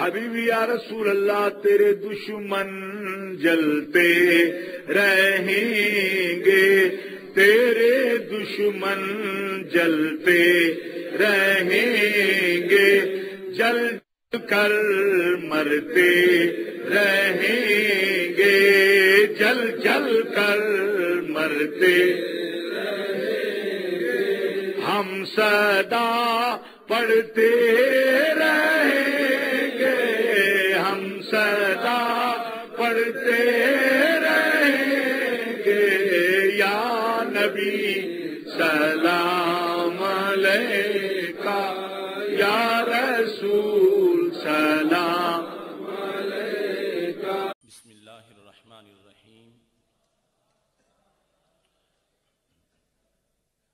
حبیبی یا رسول اللہ تیرے دشمن جلتے رہیں گے، تیرے دشمن جلتے رہیں گے، جل کر مرتے رہیں گے، جل جل کر مرتے رہیں گے، ہم صدا پڑھتے رہیں گے، ہم صدا پڑھتے رہیں گے، یا نبی سلام علیکہ، یا رسول سلام علیکہ۔ بسم اللہ الرحمن الرحیم۔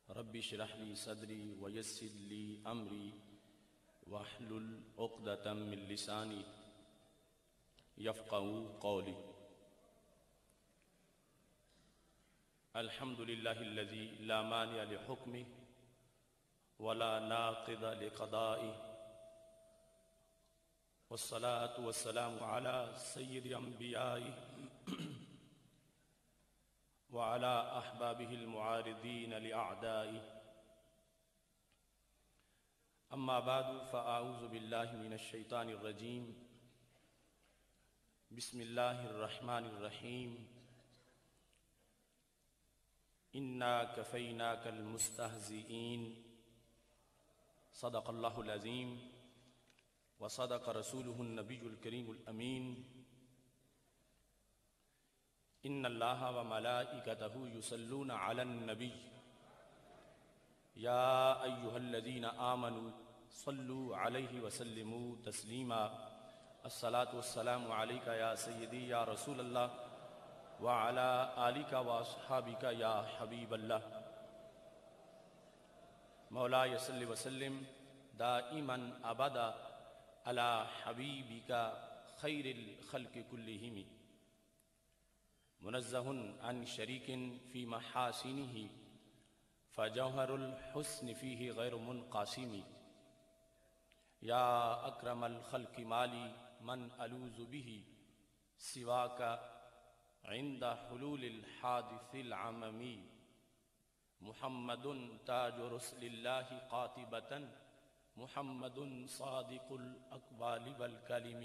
رب اشرح لی صدری ویسر لی امری واحلل عقدۃ من لسانی یفقہوا قولی۔ الحمد للہ الذی لا مانع لحکمہ ولا ناقض لقضائہ، والصلاة والسلام على سید انبیائہ وعلى احبابہ المعارضین لأعدائہ، اما بعد فاعوذ باللہ من الشیطان الرجیم، بسم اللہ الرحمن الرحیم۔ انا کفیناک المستہزئین، صدق اللہ العظیم وصدق رسولہ النبی الکریم الامین۔ ان اللہ وملائکتہ یصلون علی النبی یا ایہا الذین آمنوا صلوا علیہ وسلموا تسلیما۔ الصلاة والسلام علیکہ یا سیدی یا رسول اللہ وعلی آلک واصحابک یا حبیب اللہ۔ مولاي صل وسلم دائما ابدا على حبیبک خیر الخلق کلہم، منزہ عن شریک فی محاسنہ فجوہر الحسن فیہ غیر منقاسم۔ یا اکرم الخلق مالی من الوذ بہ سواک عند حلول الحادث العممی، محمد تاج رسل اللہ قاطبۃ، محمد صادق الاقوال والکلم،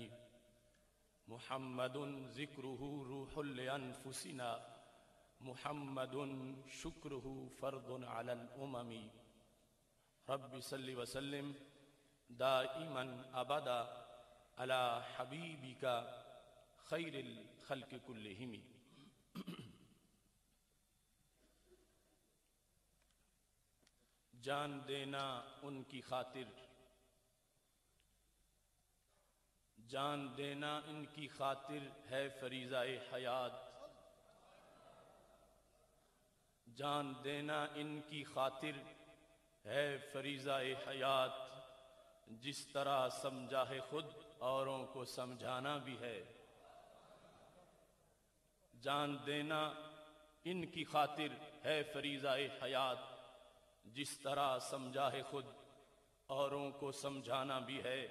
محمد ذکرہ روح لانفسنا، محمد شکرہ فرض علی الامم۔ رب صل وسلم دائما ابدا علی حبیبک خیر الخلق کلہم۔ جان دینا ان کی خاطر، جان دینا ان کی خاطر ہے فریضہ حیات، جان دینا ان کی خاطر ہے فریضہ حیات، جس طرح سمجھا ہے خود اوروں کو سمجھانا بھی ہے۔ جان دینا ان کی خاطر ہے فریضہ حیات، جس طرح سمجھا ہے خود اوروں کو سمجھانا بھی ہے۔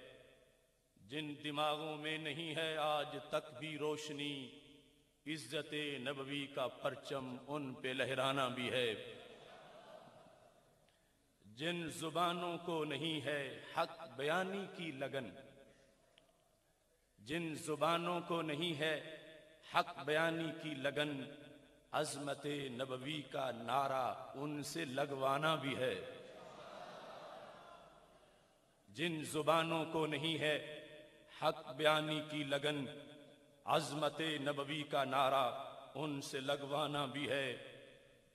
جن دماغوں میں نہیں ہے آج تک بھی روشنی، عزت نبوی کا پرچم ان پہ لہرانا بھی ہے۔ جن زبانوں کو نہیں ہے حق بیانی کی لگن، جن زبانوں کو نہیں ہے حق بیانی کی لگن، عظمت نبوی کا نعرہ ان سے لگوانا بھی ہے۔ جن زبانوں کو نہیں ہے حق بیانی کی لگن، عظمت نبوی کا نعرہ ان سے لگوانا بھی ہے۔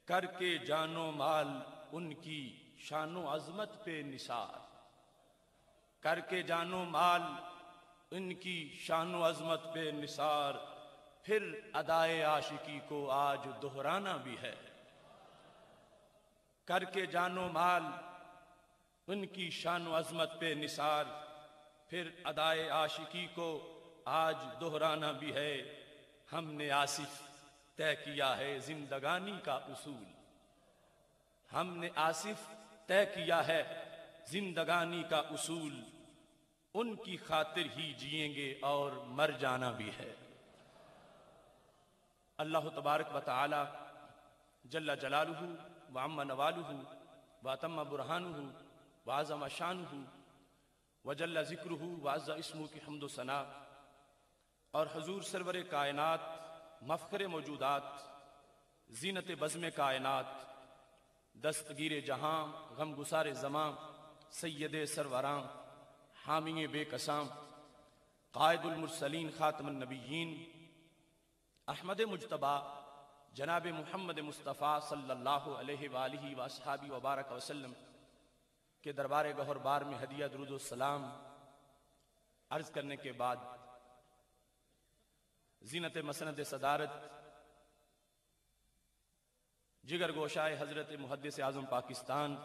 کر کے جان و مال ان کی شان و عظمت پہ نثار، کر کے جان و مال ان کی شان و عظمت پہ نثار، پھر ادائے عاشقی کو آج دہرانا بھی ہے۔ کر کے جان و مال ان کی شان و عظمت پہ نثار، پھر ادائے عاشقی کو آج دہرانا بھی ہے۔ ہم نے آصف طے کیا ہے زندگانی کا اصول، ہم نے آصف طے کیا ہے زندگانی کا اصول، ان کی خاطر ہی جئیں گے اور مر جانا بھی ہے۔ اللہ تبارک و تعالی جل جلالہ وعم نوالہ واتم برہانہ وعظم شانہ وجل ذکرہ وعز اسمہ کی حمد و ثنا، اور حضور سرور کائنات، مفخر موجودات، زینت بزم کائنات، دستگیر جہاں، غم گسار زماں، سید سروراں، حامی بے کساں، قائد المرسلین، خاتم النبیین، احمد مجتبیٰ جناب محمد مصطفیٰ صلی اللہ علیہ وآلہ وآصحابہ وبارک وسلم کے دربار گہر بار میں ہدیہ درود و سلام عرض کرنے کے بعد زینت مسند صدارت جگر گوشائے حضرت محدث اعظم پاکستان،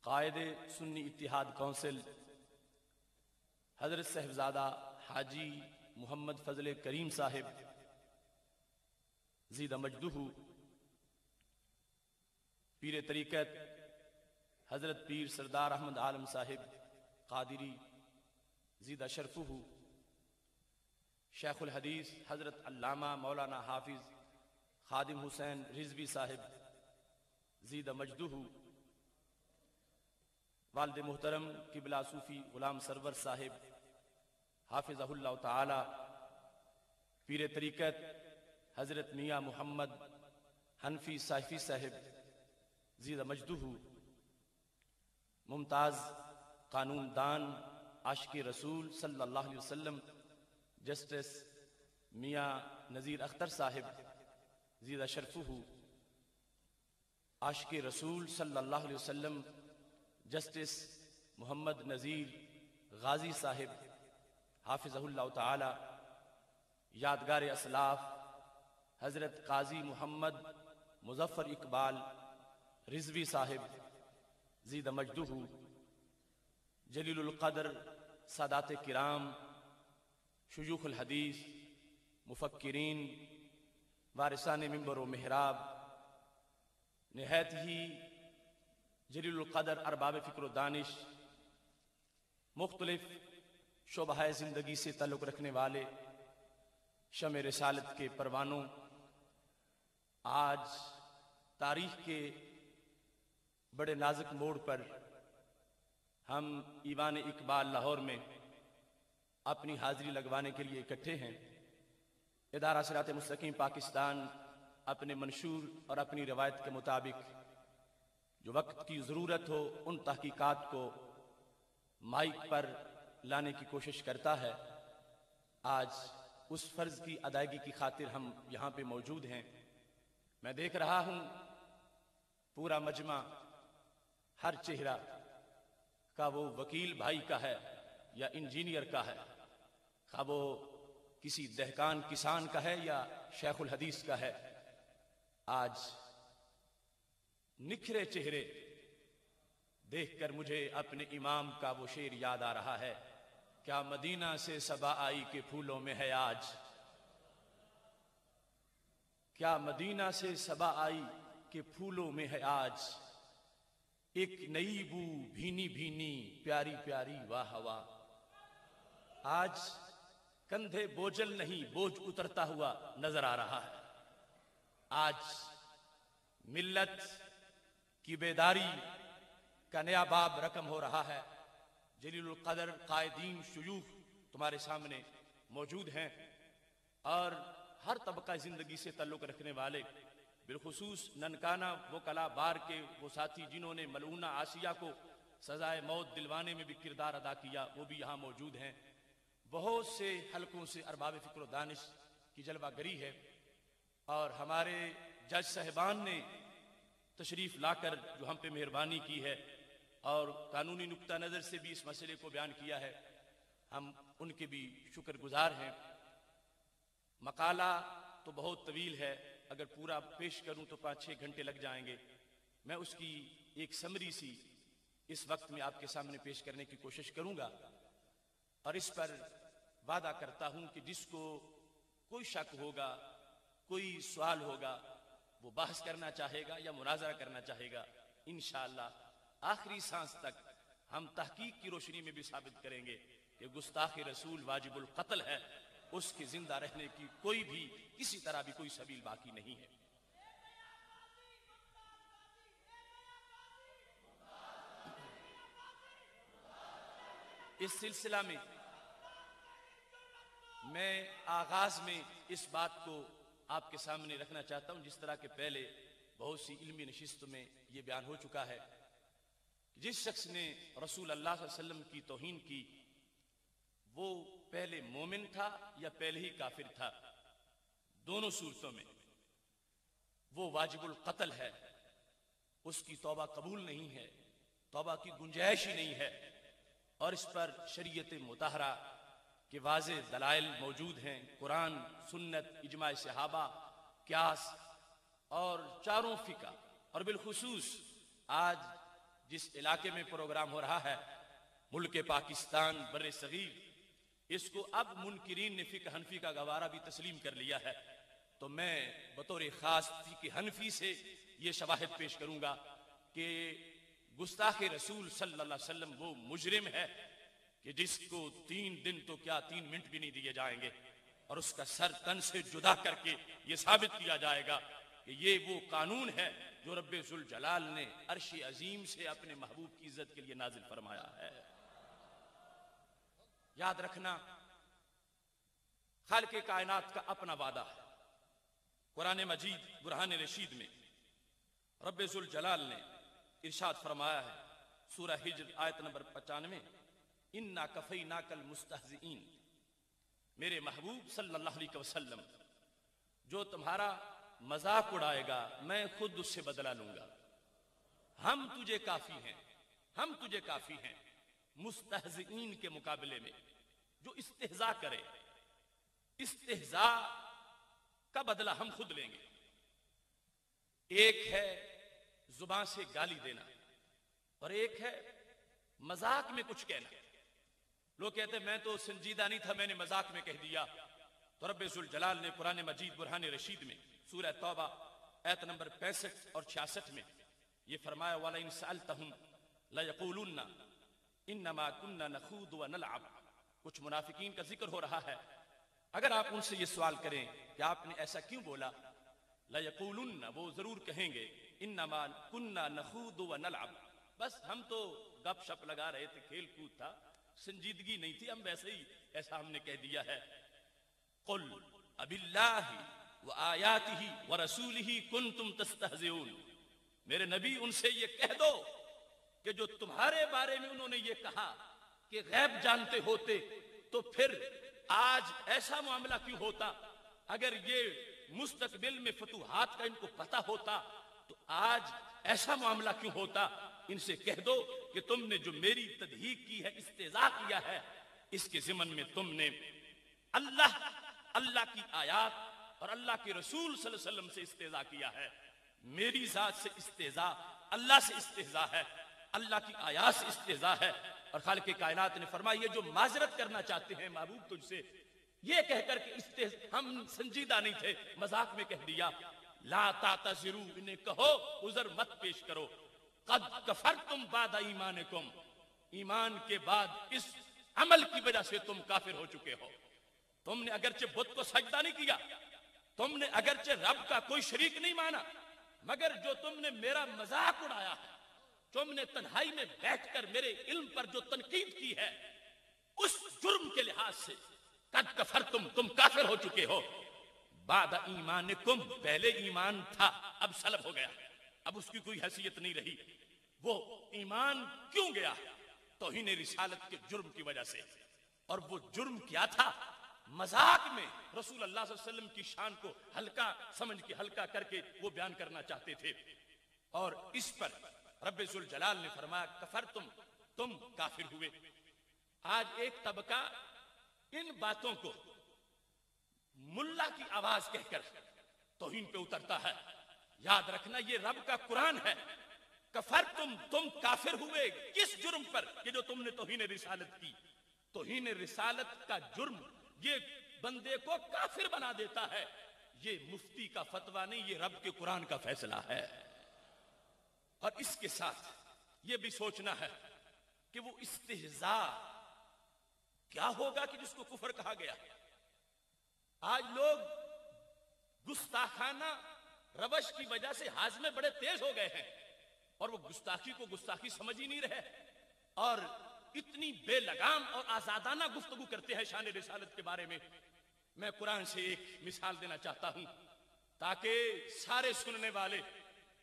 قائد سنی اتحاد کونسل حضرت صاحبزادہ حاجی محمد فضل کریم صاحب زید مجدہ، پیر طریقت حضرت پیر سردار احمد عالم صاحب قادری زید شرفہ، شیخ الحدیث حضرت علامہ مولانا حافظ خادم حسین رضوی صاحب زید مجدہ، والد محترم قبلہ صوفی غلام سرور صاحب حافظہ اللہ تعالی، پیر طریقت حضرت میاں محمد حنفی صافی صاحب زید مجدہ، ممتاز قانون دان عاشق رسول صلی اللہ علیہ وسلم جسٹس میاں نذیر اختر صاحب زید شرفہ، عاشق رسول صلی اللہ علیہ وسلم جسٹس محمد نذیر غازی صاحب حافظہ اللہ تعالی، یادگار اسلاف حضرت قاضی محمد مظفر اقبال رضوی صاحب زید مجدہ، جلیل القدر سادات کرام، شیوخ الحدیث، مفکرین، وارثان منبر و محراب، نہایت ہی جلیل القدر ارباب فکر و دانش، مختلف شعبہ زندگی سے تعلق رکھنے والے شمع رسالت کے پروانوں، آج تاریخ کے بڑے نازک موڑ پر ہم ایوان اقبال لاہور میں اپنی حاضری لگوانے کے لیے اکٹھے ہیں۔ ادارہ صراط مستقیم پاکستان اپنے منشور اور اپنی روایت کے مطابق جو وقت کی ضرورت ہو ان تحقیقات کو مائک پر لانے کی کوشش کرتا ہے۔ آج اس فرض کی ادائیگی کی خاطر ہم یہاں پہ موجود ہیں۔ میں دیکھ رہا ہوں پورا مجمع ہر چہرہ کا وہ وکیل بھائی کا ہے یا انجینئر کا ہے، خواہ وہ کسی دہقان کسان کا ہے یا شیخ الحدیث کا ہے۔ آج نکھرے چہرے دیکھ کر مجھے اپنے امام کا وہ شعر یاد آ رہا ہے، کیا مدینہ سے صبا آئی کے پھولوں میں ہے آج، کیا مدینہ سے صبا آئی کے پھولوں میں ہے آج، ایک نئی بو بھینی بھینی پیاری پیاری واہ واہ۔ آج کندھے بوجھل نہیں بوجھ اترتا ہوا نظر آ رہا ہے۔ آج ملت کی بیداری کا نیا باب رقم ہو رہا ہے۔ جلیل القدر قائدین شیوخ تمہارے سامنے موجود ہیں، اور ہر طبقہ زندگی سے تعلق رکھنے والے، بالخصوص ننکانہ وکلا بار کے وہ ساتھی جنہوں نے ملعونہ آسیہ کو سزائے موت دلوانے میں بھی کردار ادا کیا، وہ بھی یہاں موجود ہیں۔ بہت سے حلقوں سے ارباب فکر و دانش کی جلوہ گری ہے، اور ہمارے جج صاحبان نے تشریف لا کر جو ہم پہ مہربانی کی ہے اور قانونی نقطہ نظر سے بھی اس مسئلے کو بیان کیا ہے، ہم ان کے بھی شکر گزار ہیں۔ مقالہ تو بہت طویل ہے، اگر پورا پیش کروں تو 5-6 گھنٹے لگ جائیں گے۔ میں اس کی ایک سمری سی اس وقت میں آپ کے سامنے پیش کرنے کی کوشش کروں گا، اور اس پر وعدہ کرتا ہوں کہ جس کو کوئی شک ہوگا، کوئی سوال ہوگا، وہ بحث کرنا چاہے گا یا مناظرہ کرنا چاہے گا، انشاءاللہ آخری سانس تک ہم تحقیق کی روشنی میں بھی ثابت کریں گے کہ گستاخ رسول واجب القتل ہے، اس کے زندہ رہنے کی کوئی بھی کسی طرح بھی کوئی سبیل باقی نہیں ہے۔ اس سلسلہ میں میں آغاز میں اس بات کو آپ کے سامنے رکھنا چاہتا ہوں، جس طرح کہ پہلے بہت سی علمی نشستوں میں یہ بیان ہو چکا ہے، جس شخص نے رسول اللہ صلی اللہ علیہ وسلم کی توہین کی وہ پہلے مومن تھا یا پہلے ہی کافر تھا، دونوں صورتوں میں وہ واجب القتل ہے، اس کی توبہ قبول نہیں ہے، توبہ کی گنجائش ہی نہیں ہے، اور اس پر شریعت مطہرہ کے واضح دلائل موجود ہیں، قرآن، سنت، اجماع صحابہ، قیاس اور چاروں فقہ، اور بالخصوص آج جس علاقے میں پروگرام ہو رہا ہے ملک پاکستان بر صغیر، اس کو اب منکرین نے فقہ حنفی کا گوارا بھی تسلیم کر لیا ہے، تو میں بطور خاص فقہ حنفی سے یہ شواہد پیش کروں گا کہ گستاخ رسول صلی اللہ علیہ وسلم وہ مجرم ہے کہ جس کو 3 دن تو کیا 3 منٹ بھی نہیں دیے جائیں گے، اور اس کا سر تن سے جدا کر کے یہ ثابت کیا جائے گا کہ یہ وہ قانون ہے جو رب ذوالجلال نے عرش عظیم سے اپنے محبوب کی عزت کے لیے نازل فرمایا ہے۔ یاد رکھنا، خالق کائنات کا اپنا وعدہ ہے۔ قرآن مجید برہان رشید میں رب ذوالجلال نے ارشاد فرمایا ہے، سورہ ہجر آیت نمبر 95، اِنَّا كَفَيْنَاكَ الْمُسْتَهْزِئِينَ، میرے محبوب صلی اللہ علیہ وسلم جو تمہارا مذاق اڑائے گا میں خود اس سے بدلہ لوں گا، ہم تجھے کافی ہیں، ہم تجھے کافی ہیں۔ مستہزئین کے مقابلے میں جو استہزاء کرے، استہزاء کا بدلہ ہم خود لیں گے۔ ایک ہے زبان سے گالی دینا اور ایک ہے مذاق میں کچھ کہنا۔ لوگ کہتے ہیں میں تو سنجیدہ نہیں تھا، میں نے مذاق میں کہہ دیا، تو رب ذوالجلال نے قرآن مجید برہان رشید میں سورہ توبہ آیت نمبر 65 اور 66 میں یہ فرمایا، وَلَئِن سَأَلْتَهُمْ لَيَقُولُنَّ انما كنا نخوض ونلعب۔ کچھ منافقین کا ذکر ہو رہا ہے، اگر آپ ان سے یہ سوال کریں کہ آپ نے ایسا کیوں بولا، لَيَقُولُنَّ، وہ ضرور کہیں گے، انما كنا نخوض ونلعب، بس ہم تو گپ شپ لگا رہے تھے، کھیل کود تھا، سنجیدگی نہیں تھی، ہم ویسے ہی ایسا ہم نے کہہ دیا ہے۔ قل اباللہ وآیاتہ ورسولہ کنتم تستہزئون، میرے نبی ان سے یہ کہہ دو کہ جو تمہارے بارے میں انہوں نے یہ کہا کہ غیب جانتے ہوتے تو پھر آج ایسا معاملہ کیوں ہوتا، اگر یہ مستقبل میں فتوحات کا ان کو پتہ ہوتا تو آج ایسا معاملہ کیوں ہوتا۔ ان سے کہہ دو کہ تم نے جو میری تضحیک کی ہے، استہزاء کیا ہے، اس کے ضمن میں تم نے اللہ کی آیات اور اللہ کے رسول صلی اللہ علیہ وسلم سے استہزاء کیا ہے۔ میری ذات سے استہزاء اللہ سے استہزاء ہے، اللہ کی آیات سے استہزاء ہے۔ اور خالق کائنات نے فرمایا یہ جو معذرت کرنا چاہتے ہیں محبوب تجھ سے، یہ کہہ کر کہ ہم سنجیدہ نہیں تھے، مذاق میں کہہ دیا، لا تعتذروا، انہیں کہو عذر مت پیش کرو، قد کفرتم بعد ایمانکم، ایمان کے بعد اس عمل کی وجہ سے تم کافر ہو چکے ہو۔ تم نے اگرچہ بت کو سجدہ نہیں کیا، تم نے اگرچہ رب کا کوئی شریک نہیں مانا، مگر جو تم نے میرا مذاق اڑایا ہے، تم نے تنہائی میں بیٹھ کر میرے علم پر جو تنقید کی ہے، اس جرم کے لحاظ سے قد کفرتم، تم کافر ہو چکے ہو، بعد ایمانکم، پہلے ایمان تھا اب سلب ہو گیا، اب اس کی کوئی حیثیت نہیں رہی۔ وہ ایمان کیوں گیا؟ توہین رسالت کے جرم کی وجہ سے۔ اور وہ جرم کیا تھا؟ مذاق میں رسول اللہ صلی اللہ علیہ وسلم کی شان کو ہلکا سمجھ کے ہلکا کر کے وہ بیان کرنا چاہتے تھے، اور اس پر رب ذوالجلال نے فرمایا کفرتم، تم کافر ہوئے۔ آج ایک طبقہ ان باتوں کو ملا کی آواز کہہ کر توہین پہ اترتا ہے۔ یاد رکھنا یہ رب کا قرآن ہے۔ کفرتم، تم کافر ہوئے، کس جرم پر؟ کہ جو تم نے توہین رسالت کی۔ توہین رسالت کا جرم یہ بندے کو کافر بنا دیتا ہے، یہ مفتی کا فتویٰ نہیں، یہ رب کے قرآن کا فیصلہ ہے۔ اور اس کے ساتھ یہ بھی سوچنا ہے کہ وہ استہزاء کیا ہوگا کہ جس کو کفر کہا گیا. آج لوگ گستاخانہ روش کی وجہ سے ہاضمے بڑے تیز ہو گئے ہیں اور وہ گستاخی کو گستاخی سمجھ ہی نہیں رہے اور اتنی بے لگام اور آزادانہ گفتگو کرتے ہیں شان رسالت کے بارے میں. میں قرآن سے ایک مثال دینا چاہتا ہوں تاکہ سارے سننے والے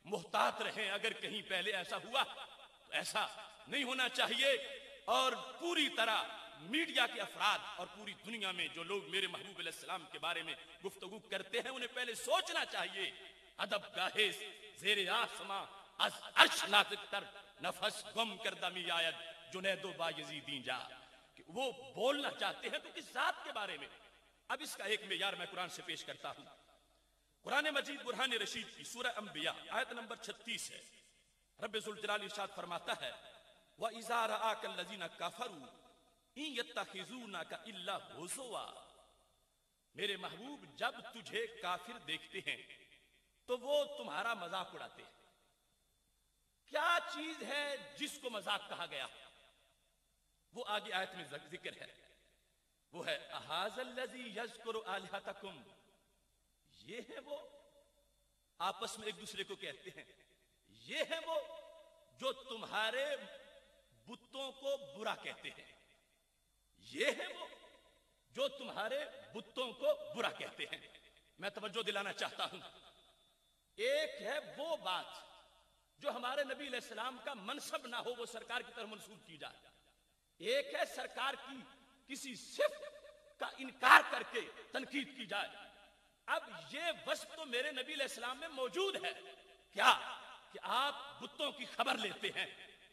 محتاط رہیں. اگر کہیں پہلے ایسا ہوا تو ایسا نہیں ہونا چاہیے. اور پوری طرح میڈیا کے افراد اور پوری دنیا میں جو لوگ میرے محبوب علیہ السلام کے بارے میں گفتگو کرتے ہیں انہیں پہلے سوچنا چاہیے. ادب گاہے زیر آسماں از عرش نازک تر نفس گم کردہ می آید جنید و بایزیدین جا. کہ وہ بولنا چاہتے ہیں تو کس ذات کے بارے میں. اب اس کا ایک معیار میں قرآن سے پیش کرتا ہوں. قرآن مجید برہان رشید کی سورہ انبیاء آیت نمبر 36 ہے. رب ذوالجلال ارشاد فرماتا ہے وَإِذَا رَآكَ الَّذِينَ كَفَرُوا إِن يَتَّخِذُونَكَ إِلَّا هُزُوًا. میرے محبوب جب تجھے کافر دیکھتے ہیں تو وہ تمہارا مذاق اڑاتے ہیں. کیا چیز ہے جس کو مذاق کہا گیا؟ وہ آگے آیت میں ذکر ہے. وہ ہے اَهَذَا الَّذِي يَذْكُرُ آلِهَتَكُمْ. یہ ہے وہ آپس میں ایک دوسرے کو کہتے ہیں یہ ہے وہ جو تمہارے بتوں کو برا کہتے ہیں. یہ ہے وہ جو تمہارے بتوں کو برا کہتے ہیں. میں توجہ دلانا چاہتا ہوں ایک ہے وہ بات جو ہمارے نبی علیہ السلام کا منصب نہ ہو وہ سرکار کی طرف منسوب کی جائے. ایک ہے سرکار کی کسی صفت کا انکار کر کے تنقید کی جائے. اب یہ وصف تو میرے نبی علیہ السلام میں موجود ہے. کیا کہ آپ بتوں کی خبر لیتے ہیں,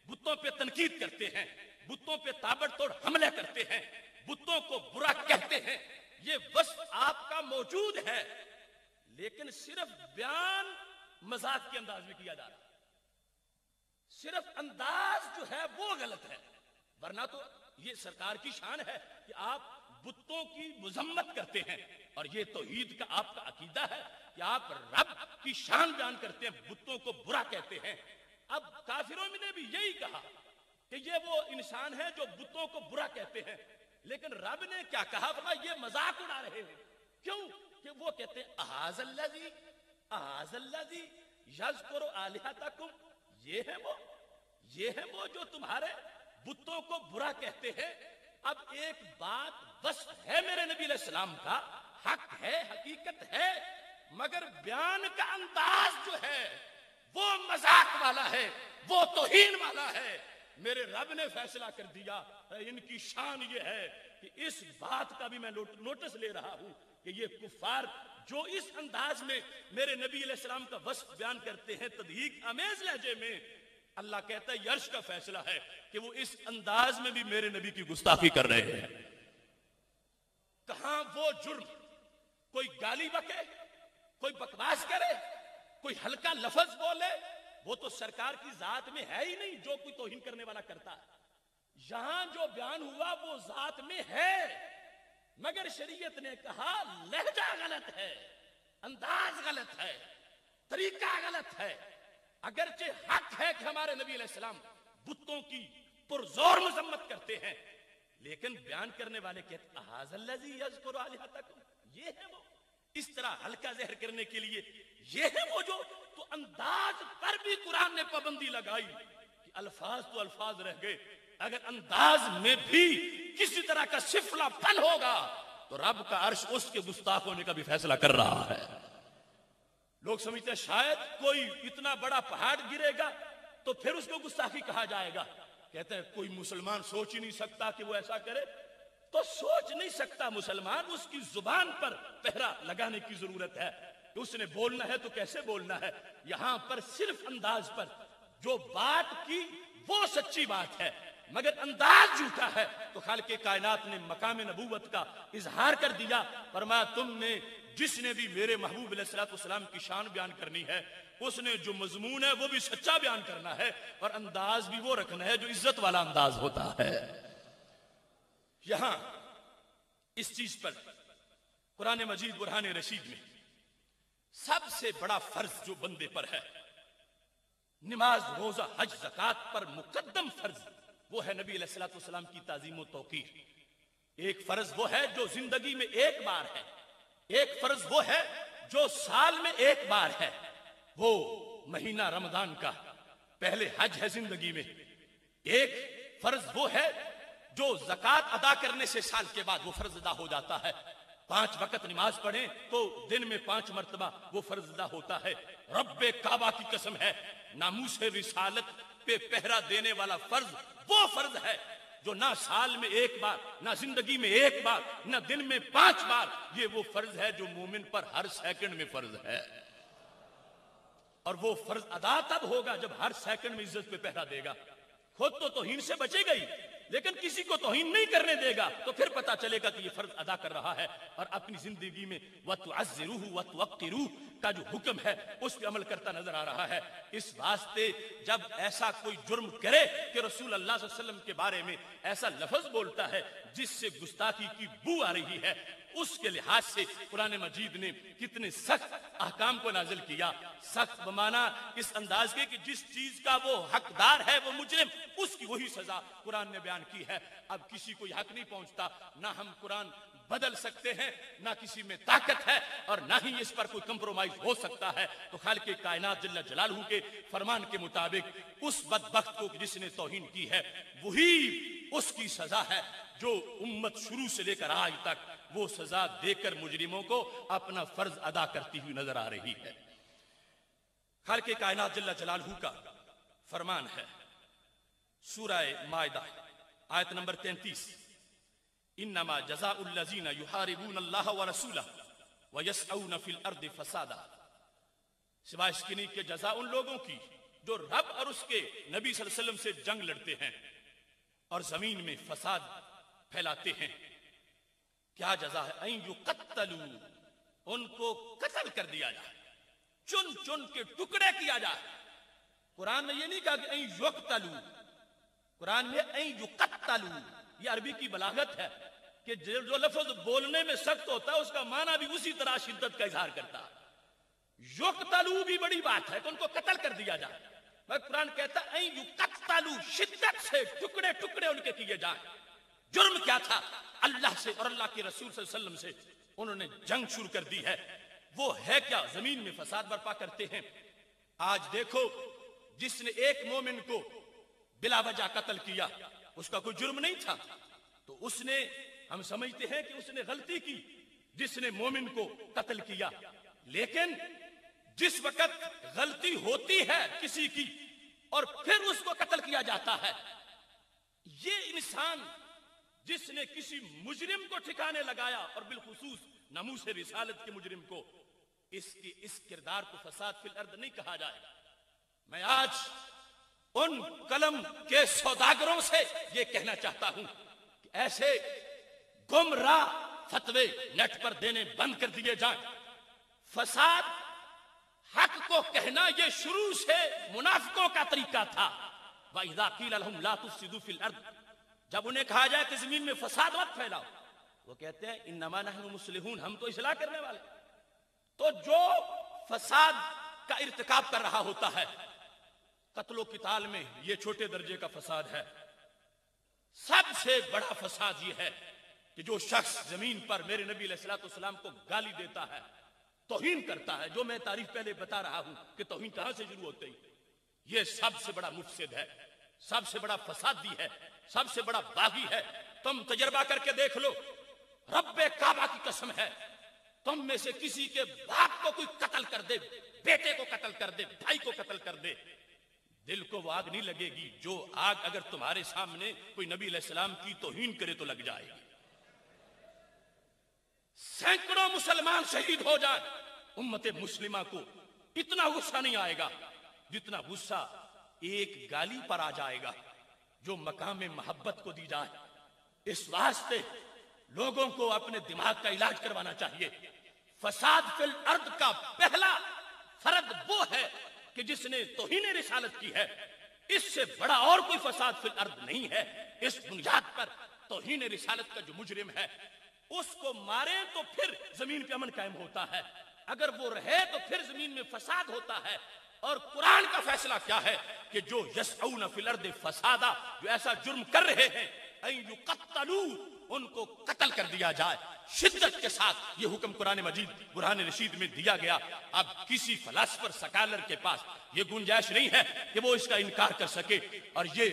بتوں پہ تنقید کرتے ہیں, بتوں پہ تابڑ توڑ حملے کرتے ہیں, بتوں کو برا کہتے ہیں. یہ وصف آپ کا موجود ہے لیکن صرف بیان مذاق کے انداز میں کیا جا رہا ہے. صرف انداز جو ہے وہ غلط ہے. ورنہ تو یہ سرکار کی شان ہے کہ آپ بتوں کی مذمت کرتے ہیں اور یہ توحید کا آپ کا عقیدہ ہے کہ آپ رب کی شان بیان کرتے ہیں, بتوں کو برا کہتے ہیں. اب کافروں نے بھی یہی کہا کہ یہ وہ انسان ہے جو بتوں کو برا کہتے ہیں, لیکن رب نے کیا کہا؟ فرمایا یہ مذاق اڑا رہے ہیں. کیوں کہ وہ کہتے ہیں اَهَذَا الَّذِي يَذْكُرُ آلِهَتَكُمْ. یہ ہے وہ جو تمہارے بتوں کو برا کہتے ہیں. اب ایک بات وصف ہے میرے نبی علیہ السلام کا, حق ہے, حقیقت ہے, مگر بیان کا انداز جو ہے وہ مذاق والا ہے, وہ توہین والا ہے. میرے رب نے فیصلہ کر دیا. ان کی شان یہ ہے کہ اس بات کا بھی میں نوٹس لے رہا ہوں کہ یہ کفار جو اس انداز میں میرے نبی علیہ السلام کا وصف بیان کرتے ہیں تضحیک آمیز لہجے میں, اللہ کہتا ہے یہ عرش کا فیصلہ ہے کہ وہ اس انداز میں بھی میرے نبی کی گستاخی کر رہے ہیں. کہاں وہ جرم, کوئی گالی بکے, کوئی بکواس کرے, کوئی ہلکا لفظ بولے, وہ تو سرکار کی ذات میں ہے ہی نہیں جو کوئی توہین کرنے والا کرتا ہے. یہاں جو بیان ہوا وہ ذات میں ہے, مگر شریعت نے کہا لہجہ غلط ہے, انداز غلط ہے, طریقہ غلط ہے. اگرچہ حق ہے کہ ہمارے نبی علیہ السلام بتوں کی پرزور مذمت کرتے ہیں, لیکن بیان کرنے والے کہتے ہیں اَهَذَا الَّذِي يَذْكُرُ آلِهَتَكُمْ. یہ ہے وہ. اس طرح ہلکا زہر کرنے کے لیے یہ ہے وہ جو, تو انداز پر بھی قرآن نے پابندی لگائی کہ الفاظ تو الفاظ رہ گئے, اگر انداز میں بھی کسی طرح کا سفلہ پن ہوگا تو رب کا عرش اس کے گستاخ ہونے کا بھی فیصلہ کر رہا ہے. لوگ سمجھتے ہیں شاید کوئی اتنا بڑا پہاڑ گرے گا تو پھر اس کو گستاخی کہا جائے گا. کہتے ہیں کوئی مسلمان سوچ ہی نہیں سکتا کہ وہ ایسا کرے. تو سوچ نہیں سکتا مسلمان, اس کی زبان پر پہرا لگانے کی ضرورت ہے کہ اس نے بولنا ہے تو کیسے بولنا ہے. یہاں پر صرف انداز پر جو بات کی وہ سچی بات ہے, مگر انداز جھوٹا ہے تو خالق کائنات نے مقام نبوت کا اظہار کر دیا. فرمایا تم نے جس نے بھی میرے محبوب علیہ السلام کی شان بیان کرنی ہے اس نے جو مضمون ہے وہ بھی سچا بیان کرنا ہے, اور انداز بھی وہ رکھنا ہے جو عزت والا انداز ہوتا ہے. یہاں اس چیز پر قرآن مجید برہان رشید میں سب سے بڑا فرض جو بندے پر ہے, نماز روزہ حج زکوٰۃ پر مقدم فرض وہ ہے نبی علیہ الصلوۃ والسلام کی تعظیم و توقیر. ایک فرض وہ ہے جو زندگی میں ایک بار ہے، ایک فرض وہ ہے جو سال میں ایک بار ہے، وہ مہینہ رمضان کا پہلے حج ہے زندگی میں. ایک فرض وہ ہے جو زکوٰۃ ادا کرنے سے سال کے بعد وہ فرض ادا ہو جاتا ہے. 5 وقت نماز پڑھیں تو دن میں 5 مرتبہ وہ فرض ادا ہوتا ہے. رب کعبہ کی قسم ہے، ناموس رسالت پہ پہرا دینے والا فرض وہ فرض ہے جو نہ سال میں ایک بار، نہ زندگی میں ایک بار، نہ دن میں 5 بار. یہ وہ فرض ہے جو مومن پر ہر سیکنڈ میں فرض ہے. اور وہ فرض ادا تب ہوگا جب ہر سیکنڈ میں عزت پہ پہرا دے گا. خود تو توہین سے بچے گا ہی، لیکن کسی کو توہین نہیں کرنے دے گا تو پھر پتا چلے گا کہ یہ فرض ادا کر رہا ہے. اور اپنی زندگی میں وَتُعَزِّرُوهُ وَتُوَقِّرُوهُ کا جو حکم ہے اس پہ عمل کرتا نظر آ رہا ہے. اس واسطے جب ایسا کوئی جرم کرے کہ رسول اللہ صلی اللہ علیہ وسلم کے بارے میں ایسا لفظ بولتا ہے جس سے گستاخی کی بو آ رہی ہے، اس کے لحاظ سے قرآن مجید نے کتنے سخت احکام کو نازل کیا. سخت بمانا اس انداز کے کہ جس چیز کا وہ حقدار ہے وہ مجرم، اس کی وہی سزا قرآن نے بیان کی ہے. اب کسی کو حق نہیں پہنچتا، نہ ہم قرآن بدل سکتے ہیں، نہ کسی میں طاقت ہے، اور نہ ہی اس پر کوئی کمپرومائز ہو سکتا ہے. تو خالق کائنات جل جلالہ کے فرمان کے مطابق اس بدبخت کو جس نے توہین کی ہے وہی اس کی سزا ہے جو امت شروع سے لے کر آج تک وہ سزا دے کر مجرموں کو اپنا فرض ادا کرتی ہوئی نظر آ رہی ہے. خالق کائنات جل جلالہ کا فرمان ہے سورہ مائدہ آیت نمبر 33، انما جزاء الذین یحاربون اللہ ورسولہ ویسعون فی الارض فسادا. سوائے اس کی نہیں کہ جزا ان لوگوں کی جو رب اور اس کے نبی صلی اللہ علیہ وسلم سے جنگ لڑتے ہیں اور زمین میں فساد پھیلاتے ہیں. کیا جزا ہے؟ این یقتلوا، ان کو قتل کر دیا جائے، چن چن کے ٹکڑے کیا جائے. قرآن نے یہ نہیں کہا کہ این یقتلوا، قرآن میں این یقتلوا. یہ عربی کی بلاغت ہے کہ جو لفظ بولنے میں سخت ہوتا ہے اس کا معنی بھی اسی طرح شدت کا اظہار کرتا ہے. یقتلوا بھی بڑی بات ہے کہ ان کو قتل کر دیا جائے، مگر قرآن کہتا ہے این یقتلوا، شدت سے ٹکڑے ٹکڑے ان کے کیے جائیں. جرم کیا تھا؟ اللہ سے اور اللہ کے رسول صلی اللہ علیہ وسلم سے انہوں نے جنگ شروع کر دی ہے. وہ ہے کیا؟ زمین میں فساد برپا کرتے ہیں. آج دیکھو، جس نے ایک مومن کو بلا وجہ قتل کیا اس کا کوئی جرم نہیں تھا، تو اس نے، ہم سمجھتے ہیں کہ اس نے غلطی کی جس نے مومن کو قتل کیا. لیکن جس وقت غلطی ہوتی ہے کسی کی اور پھر اس کو قتل کیا جاتا ہے، یہ انسان جس نے کسی مجرم کو ٹھکانے لگایا اور بالخصوص ناموس رسالت کے مجرم کو، اس کردار کو فساد فی الارض نہیں کہا جائے گا. میں آج ان قلم کے سوداگروں سے یہ کہنا چاہتا ہوں کہ ایسے گمراہ فتوے نیٹ پر دینے بند کر دیے جائیں. فساد، حق کو کہنا یہ شروع سے منافقوں کا طریقہ تھا. وَإِذَا قِيلَ لَهُمْ لَا تُفْسِدُوا فِي الْأَرْضِ، جب انہیں کہا جائے کہ زمین میں فساد مت پھیلاؤ، وہ کہتے ہیں انما نحن مصلحون، ہم تو اصلاح کرنے والے. تو جو فساد کا ارتکاب کر رہا ہوتا ہے، قتل و قتال میں یہ چھوٹے درجے کا فساد ہے. سب سے بڑا فساد یہ ہے کہ جو شخص زمین پر میرے نبی علیہ الصلوۃ والسلام کو گالی دیتا ہے، توہین کرتا ہے، جو میں تعریف پہلے بتا رہا ہوں کہ توہین کہاں سے شروع ہوتی، یہ سب سے بڑا مفسد ہے، سب سے بڑا فسادی ہے، سب سے بڑا باغی ہے. تم تجربہ کر کے دیکھ لو، رب کعبہ کی قسم ہے، تم میں سے کسی کے باپ کو کوئی قتل کر دے، بیٹے کو قتل کر دے، بھائی کو قتل کر دے، دل کو وہ آگ نہیں لگے گی جو آگ اگر تمہارے سامنے کوئی نبی علیہ السلام کی توہین کرے تو لگ جائے گی. سینکڑوں مسلمان شہید ہو جائے، امت مسلمہ کو اتنا غصہ نہیں آئے گا جتنا غصہ ایک گالی پر آ جائے گا جو مقام محبت کو دی جائے. اس واسطے لوگوں کو اپنے دماغ کا علاج کروانا چاہیے. فساد فی الارض کا پہلا فرد وہ ہے کہ جس نے توہین رسالت کی ہے. اس سے بڑا اور کوئی فساد فی الارض نہیں ہے. اس بنیاد پر توہین رسالت کا جو مجرم ہے اس کو مارے تو پھر زمین پہ امن قائم ہوتا ہے، اگر وہ رہے تو پھر زمین میں فساد ہوتا ہے. اور قرآن کا فیصلہ کیا ہے کہ جو یسعون فی الارض فسادا، جو ایسا جرم کر رہے ہیں، ان یقتلوا، ان کو قتل کر دیا جائے۔ شدت کے ساتھ یہ حکم قرآن مجید برہان رشید میں دیا گیا۔ اب کسی فلاسفر سکالر کے پاس یہ گنجائش نہیں ہے کہ وہ اس کا انکار کر سکے، اور یہ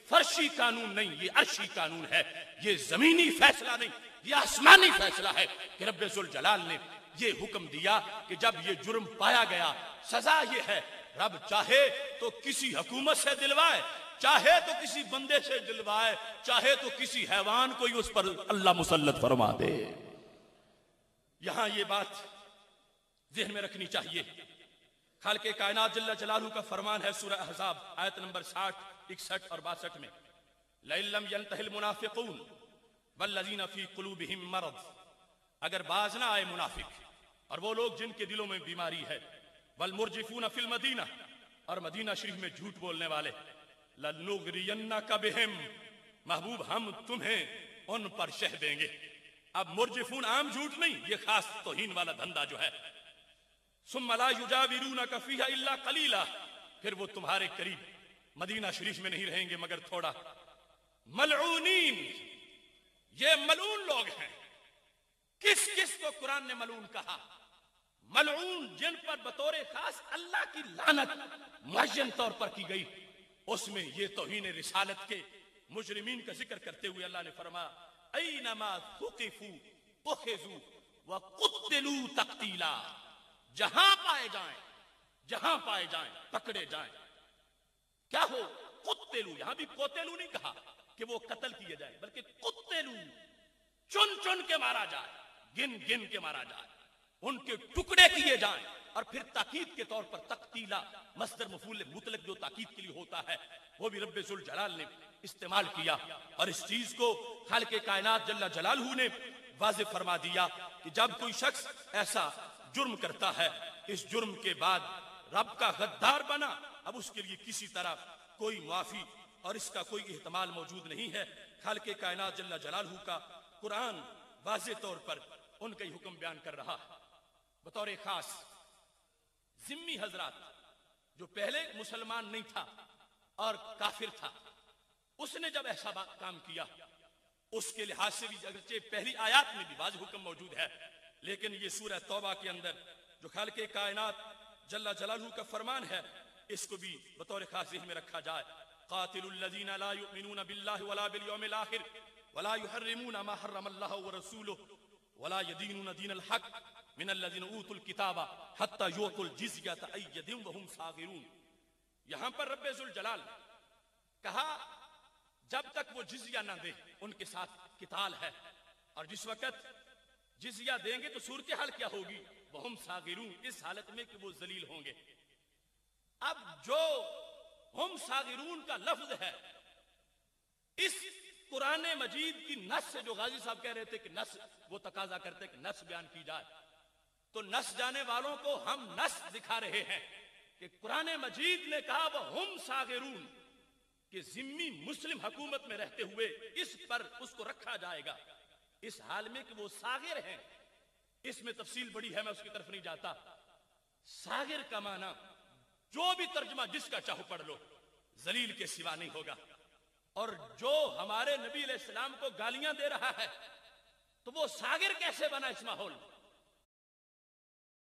فرشی قانون نہیں، یہ عرشی قانون ہے، یہ زمینی فیصلہ نہیں، یہ آسمانی فیصلہ ہے کہ رب ذوالجلال نے یہ حکم دیا کہ جب یہ جرم پایا گیا سزا یہ ہے۔ رب چاہے تو کسی حکومت سے دلوائے، چاہے تو کسی بندے سے دلوائے، چاہے تو کسی حیوان کو ہی اس پر اللہ مسلط فرما دے۔ یہاں یہ بات ذہن میں رکھنی چاہیے۔ خالق کائنات جل جلالہ کا فرمان ہے سورہ احزاب آیت نمبر 60، 61 اور 62 میں، لَإِن لَّمْ يَنْتَهِ الْمُنَافِقُونَ وَالَّذِينَ فِي قُلُوبِهِم مَّرَضٌ، اگر باز نہ آئے منافق اور وہ لوگ جن کے دلوں میں بیماری ہے، وَالْمُرْجِفُونَ فِي الْمَدِينَةِ، اور مدینہ شریف میں جھوٹ بولنے والے، لَنُغْرِيَنَّكَ بِهِمْ، محبوب ہم تمہیں ان پر شہ دیں گے۔ اب مرجفون عام جھوٹ نہیں، یہ خاص توہین والا دھندا جو ہے۔ ثُمَّ لَا يُجَاوِرُونَكَ فِيهَا إِلَّا قَلِيلًا، پھر وہ تمہارے قریب مدینہ شریف میں نہیں رہیں گے مگر تھوڑا۔ ملعونین، یہ ملعون لوگ ہیں۔ کس کس کو قرآن نے ملعون کہا؟ ملعون جن پر بطور خاص اللہ کی لعنت معین طور پر کی گئی، اس میں یہ توہین رسالت کے مجرمین کا ذکر کرتے ہوئے اللہ نے فرمایا اینما ثقفوا اخذوا وقتلوا تقتیلا، جہاں پائے جائیں پکڑے جائیں۔ کیا ہو؟ قتلوا، یہاں بھی قتلوا نہیں کہا کہ وہ قتل کیے جائیں، بلکہ قتلوا، چن چن کے مارا جائے، گن گن کے مارا جائے، ان کے ٹکڑے کیے جائیں۔ اور پھر تاکید کے طور پر تقتیلا، مصدر مفعول مطلق جو تاکید کے لیے ہوتا ہے، وہ بھی رب ذوالجلال نے استعمال کیا، اور اس چیز کو خالق کائنات جل جلالہ نے واضح فرما دیا کہ جب کوئی شخص ایسا جرم کرتا ہے، اس جرم کے بعد رب کا غدار بنا، اب اس کے لیے کسی طرح کوئی معافی اور اس کا کوئی احتمال موجود نہیں ہے۔ خالق کائنات جل جلالہ کا قرآن واضح طور پر ان کا ہی حکم بیان کر رہا ہے۔ بطور خاص ذمی حضرات، جو پہلے مسلمان نہیں تھا اور کافر تھا، اس نے جب ایسا کام کیا، اس کے لحاظ سے بھی اگرچہ پہلی آیات میں بھی واضح حکم موجود ہے، لیکن یہ سورہ توبہ کے اندر جو خالق کائنات جل جلالہ کا فرمان ہے، اس کو بھی بطور خاص ذہن میں رکھا جائے۔ قاتل الذین لا یؤمنون باللہ ولا بالیوم الآخر ولا یحرمون ما حرم اللہ ورسولہ ولا یدینون دین الحق من الذین اوتوا الکتاب حتی یعطوا الجزیۃ عن ید وہم صاغرون۔ یہاں پر رب ذوالجلال کہا جب تک وہ جزیہ نہ دے ان کے ساتھ قتال ہے، اور جس وقت جزیہ دیں گے تو صورتحال کیا ہوگی؟ وہم صاغرون، اس حالت میں کہ وہ ذلیل ہوں گے۔ اب جو ہم صاغرون کا لفظ ہے، اس قرآن مجید کی نص سے جو غازی صاحب کہہ رہے تھے کہ نص، وہ تقاضا کرتے کہ نص بیان کی جائے، تو نص جانے والوں کو ہم نص دکھا رہے ہیں کہ قرآن مجید نے کہا وہ ہم صاغرون، کہ ذمی مسلم حکومت میں رہتے ہوئے اس پر اس کو رکھا جائے گا اس حال میں کہ وہ صاغر ہیں۔ اس میں تفصیل بڑی ہے، میں اس کی طرف نہیں جاتا۔ صاغر کا معنی جو بھی ترجمہ جس کا چاہو پڑھ لو، ذلیل کے سوا نہیں ہوگا۔ اور جو ہمارے نبی علیہ السلام کو گالیاں دے رہا ہے تو وہ صاغر کیسے بنا اس ماحول میں؟